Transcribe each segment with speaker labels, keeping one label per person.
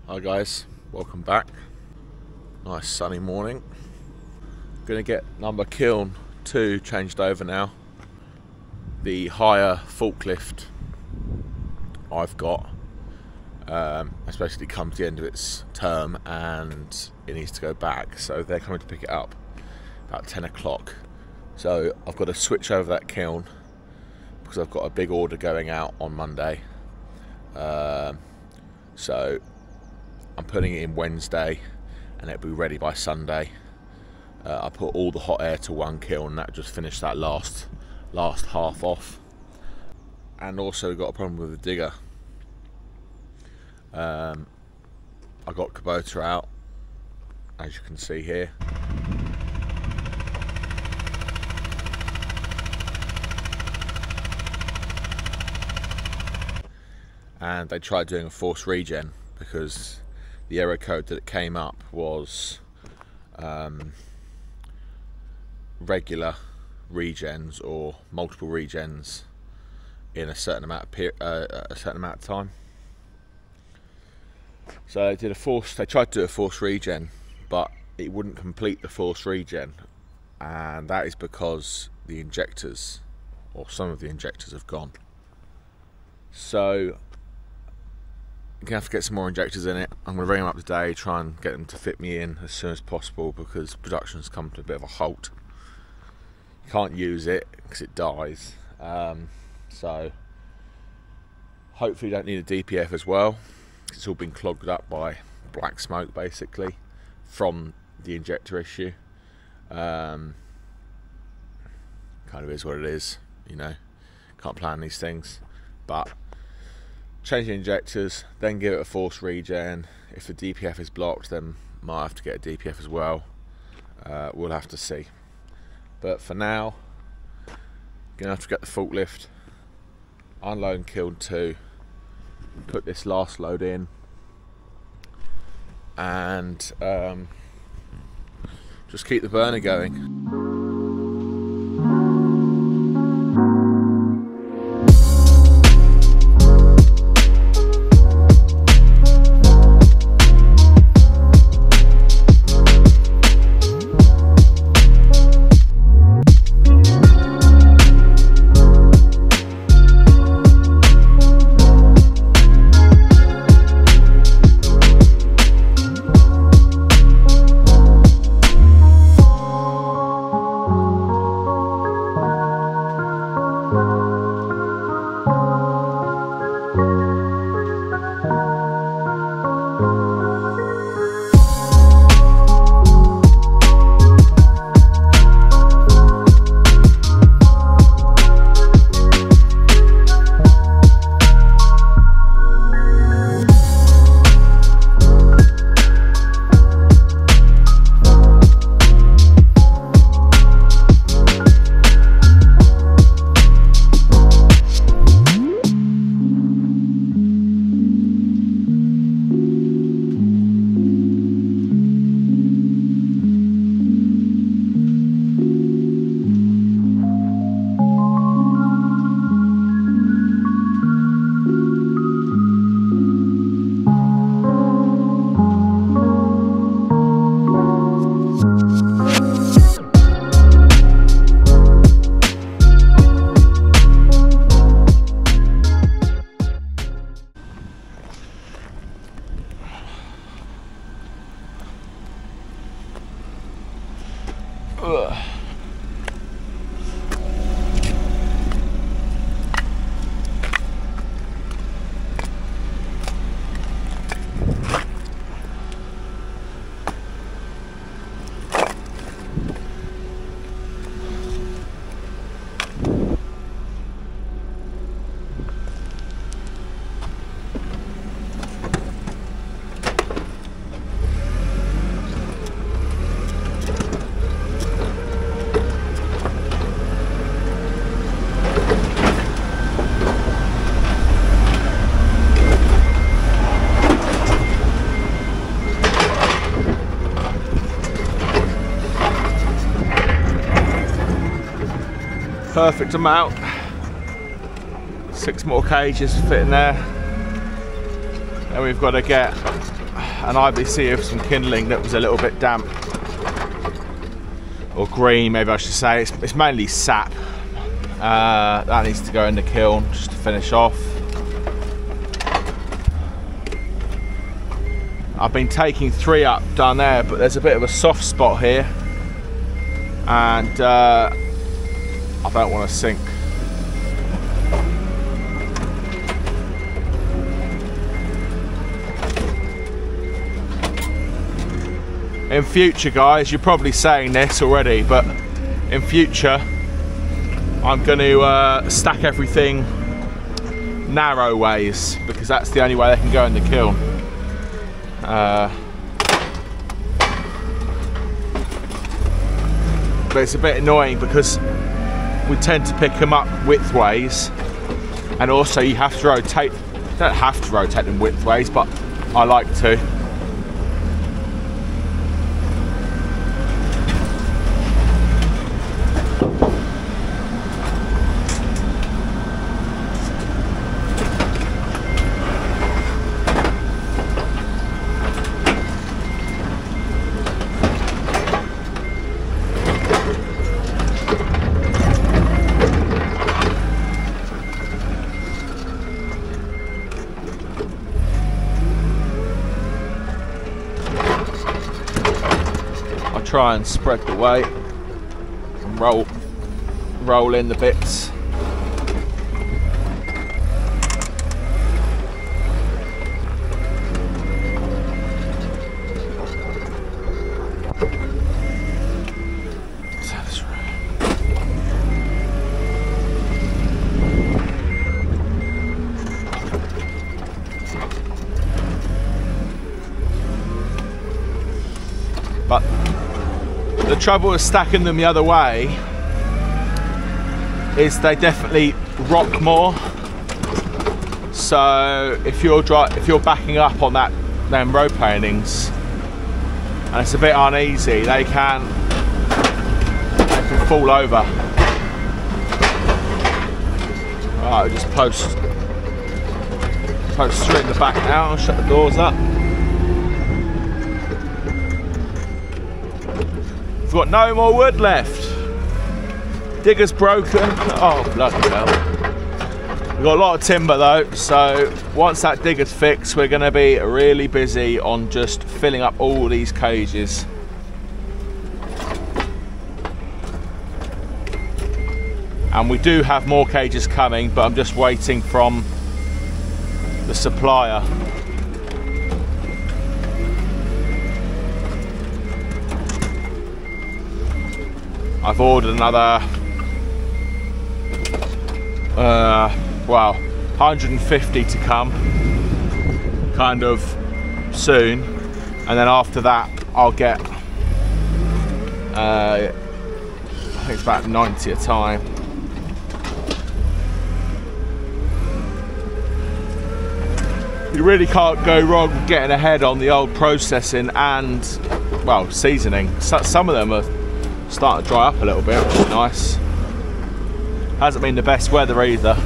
Speaker 1: Hi guys, welcome back. Nice sunny morning. Gonna get number Kiln 2 changed over now. The higher forklift I've got has basically come to the end of its term and it needs to go back, so they're coming to pick it up about 10 o'clock. So I've got to switch over that kiln because I've got a big order going out on Monday. So I'm putting it in Wednesday and it'll be ready by Sunday. I put all the hot air to one kiln, that just finished that last half off. And also got a problem with the digger. I got Kubota out, as you can see here. And they tried doing a forced regen because the error code that it came up was regular regens or multiple regens in a certain amount of time. So they tried to do a forced regen, but it wouldn't complete the forced regen, and that is because the injectors, or some of the injectors, have gone. So you're gonna have to get some more injectors in it. I'm gonna bring them up today, try and get them to fit me in as soon as possible because production's come to a bit of a halt. You can't use it because it dies. So hopefully you don't need a DPF as well. It's all been clogged up by black smoke basically from the injector issue. Kind of is what it is, you know. Can't plan these things, but change the injectors, then give it a forced regen. If the DPF is blocked, then might have to get a DPF as well. We'll have to see. But for now, gonna have to get the forklift, unload Kiln 2, put this last load in, and just keep the burner going. Perfect amount. 6 more cages fit in there. And we've got to get an IBC of some kindling that was a little bit damp, or green maybe I should say. It's mainly sap. That needs to go in the kiln just to finish off. I've been taking 3 up down there, but there's a bit of a soft spot here, and I don't want to sink. In future, guys, you're probably saying this already, but in future I'm going to stack everything narrow ways, because that's the only way they can go in the kiln. But it's a bit annoying because we tend to pick them up widthways, and also you have to rotate. You don't have to rotate them widthways, but I like to. Try and spread the weight and roll in the bits. That's right. But the trouble with stacking them the other way is they definitely rock more. So if you're backing up on them row paintings and it's a bit uneasy, they can fall over. Right, I'll just post straight in the back now and shut the doors up. We've got no more wood left. Digger's broken. Oh, bloody hell. We've got a lot of timber though, so once that digger's fixed, we're going to be really busy on just filling up all these cages. And we do have more cages coming, but I'm just waiting from the supplier. I've ordered another, well, 150 to come, kind of soon, and then after that I'll get, I think it's about 90 a time. You really can't go wrong getting ahead on the old processing and, well, seasoning. Some of them are starting to dry up a little bit, which is nice. Hasn't been the best weather either.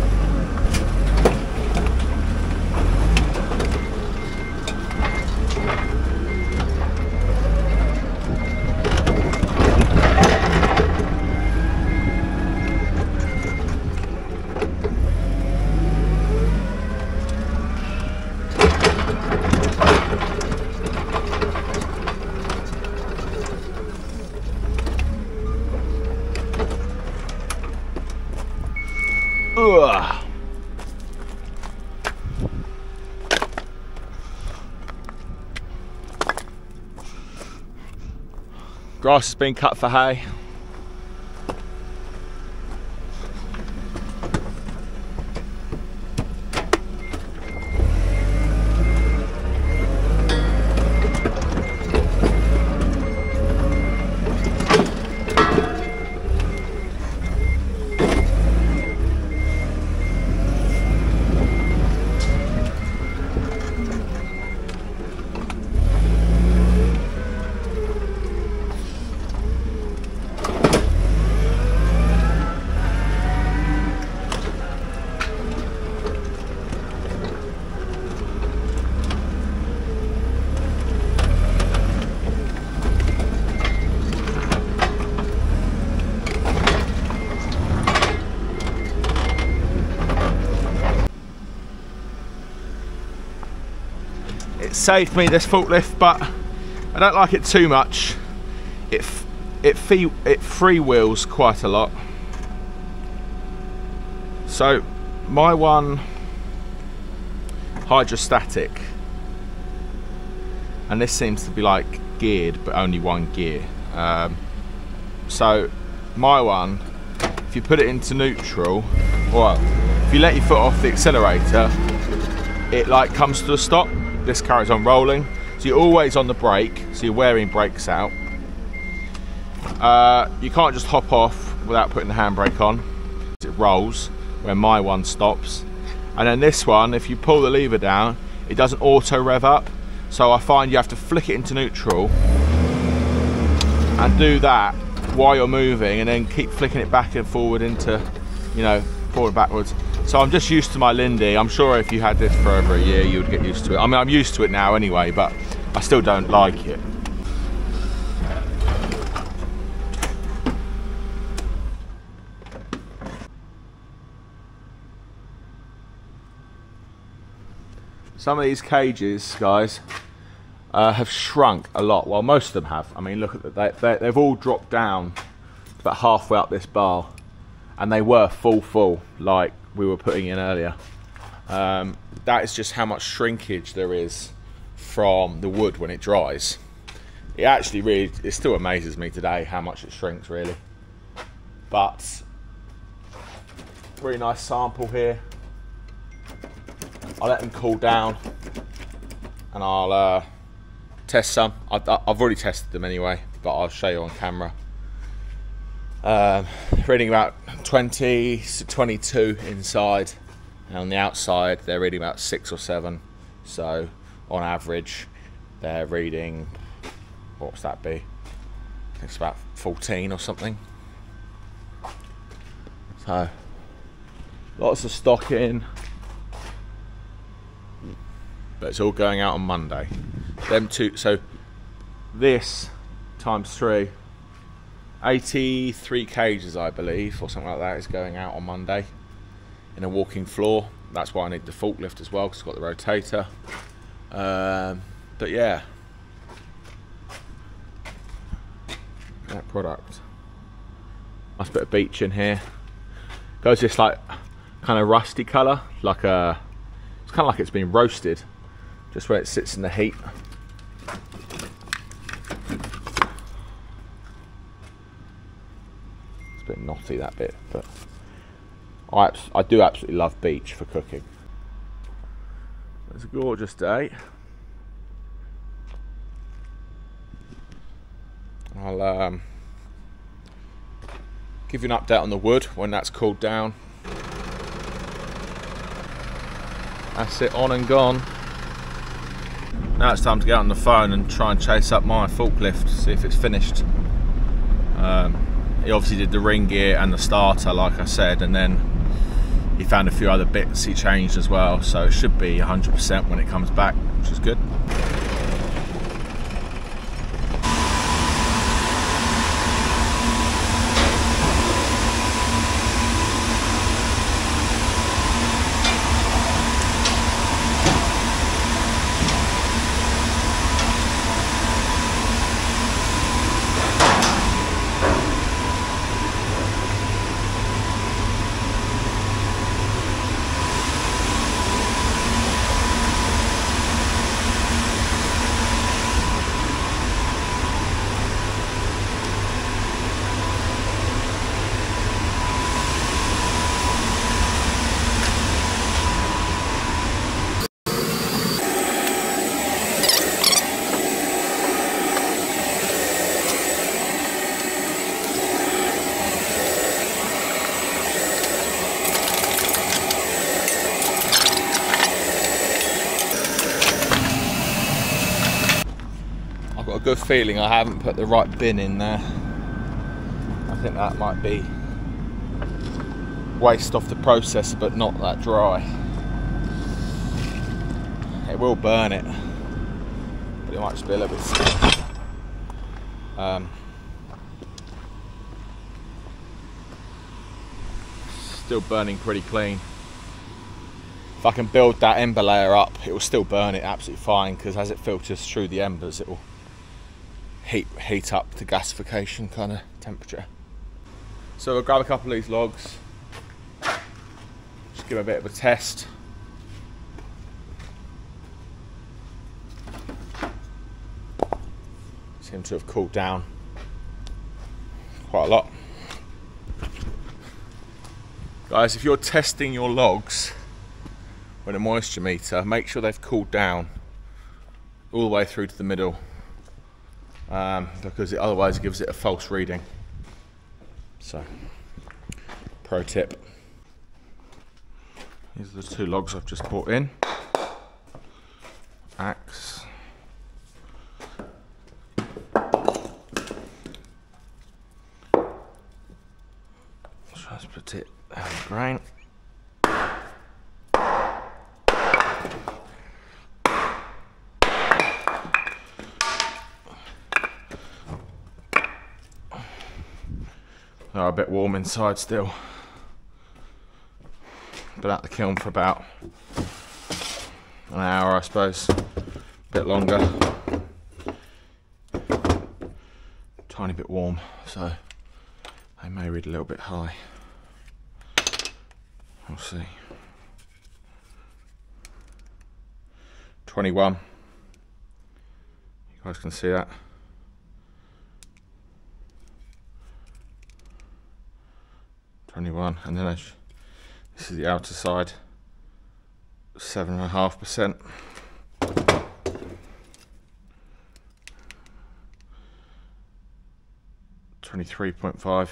Speaker 1: Ugh. Grass has been cut for hay. saved me, this forklift, but I don't like it too much. It freewheels quite a lot. So my one hydrostatic, and this seems to be like geared but only one gear. So my one, if you put it into neutral, or if you let your foot off the accelerator, it like comes to a stop. This carries on rolling, so you're always on the brake, so you're wearing brakes out. You can't just hop off without putting the handbrake on. It rolls where my one stops, and then this one, if you pull the lever down, it doesn't auto rev up, so I find you have to flick it into neutral and do that while you're moving, and then keep flicking it back and forward into, you know, forward and backwards. So I'm just used to my Lindy. I'm sure if you had this for over a year, you would get used to it. I mean, I'm used to it now anyway, but I still don't like it. Some of these cages, guys, have shrunk a lot. Well, most of them have. I mean, look at that. They've all dropped down about halfway up this bar, and they were full, like we were putting in earlier. That is just how much shrinkage there is from the wood when it dries. It actually really, it still amazes me today how much it shrinks, really. But really nice sample here. I'll let them cool down and I'll test some. I've already tested them anyway, but I'll show you on camera. Reading about 20 to 22 inside, and on the outside they're reading about 6 or 7. So on average they're reading, what's that be? I think it's about 14 or something. So lots of stock in. But it's all going out on Monday. Them two, so this times 3, 83 cages I believe, or something like that, is going out on Monday in a walking floor. That's why I need the forklift as well, because it's got the rotator. But yeah, that product. Nice bit of beech in here. Goes this like kind of rusty colour, like a, it's kind of like it's been roasted. Just where it sits in the heat. It's a bit knotty, that bit, but I do absolutely love beech for cooking. It's a gorgeous day. I'll give you an update on the wood when that's cooled down. That's it, on and gone. Now it's time to get on the phone and try and chase up my forklift, see if it's finished. He obviously did the ring gear and the starter, like I said, and then he found a few other bits he changed as well, so it should be 100% when it comes back, which is good. Got a good feeling I haven't put the right bin in there. I think that might be waste off the processor, but not that dry. It will burn it, but it might just be a little bit sticky. Still burning pretty clean. if I can build that ember layer up, it will still burn it absolutely fine, because as it filters through the embers, it will heat up to gasification kind of temperature. So we'll grab a couple of these logs, just give it a bit of a test. Seem to have cooled down quite a lot. Guys, if you're testing your logs with a moisture meter, make sure they've cooled down all the way through to the middle, because it otherwise gives it a false reading. So, pro tip. These are the 2 logs I've just brought in. Axe. Let's put it down the grain. They're a bit warm inside still. Been at the kiln for about an hour, I suppose. A bit longer. Tiny bit warm, so they may read a little bit high. We'll see. 21. You guys can see that. 21, and then this is the outer side, 7.5%. 23.5.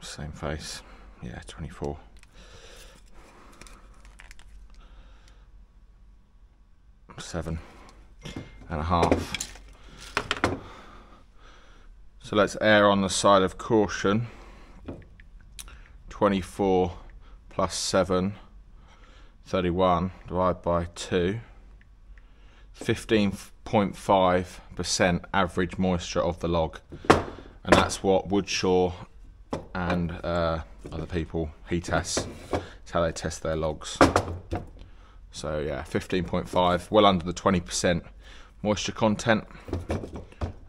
Speaker 1: Same face, yeah, 24. Seven and a half. So let's err on the side of caution. 24 plus 7, 31, divided by 2. 15.5% average moisture of the log. And that's what Woodshaw and other people, he tests. It's how they test their logs. So yeah, 15.5, well under the 20% moisture content.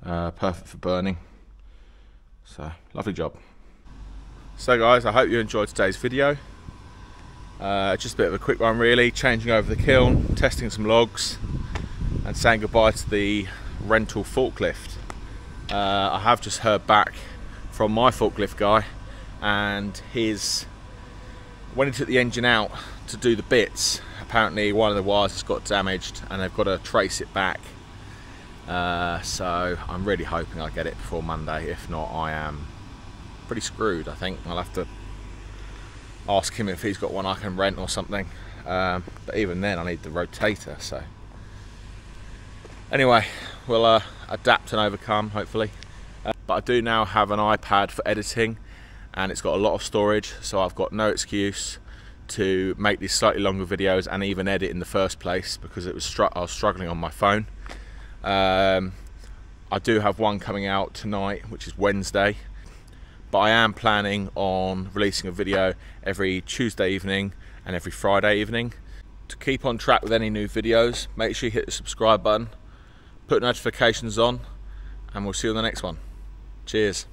Speaker 1: Perfect for burning. So, lovely job. So guys, I hope you enjoyed today's video. Just a bit of a quick one really, changing over the kiln, testing some logs, and saying goodbye to the rental forklift. I have just heard back from my forklift guy, and when he took the engine out to do the bits, apparently one of the wires has got damaged and they've got to trace it back. So I'm really hoping I get it before Monday. If not, I am pretty screwed. I think I'll have to ask him if he's got one I can rent or something, but even then I need the rotator. So anyway, we'll adapt and overcome, hopefully. But I do now have an iPad for editing, and it's got a lot of storage, so I've got no excuse to make these slightly longer videos and even edit in the first place, because I was struggling on my phone. I do have one coming out tonight, which is Wednesday, but I am planning on releasing a video every Tuesday evening and every Friday evening. To keep on track with any new videos, make sure you hit the subscribe button, put notifications on, and we'll see you on the next one. Cheers.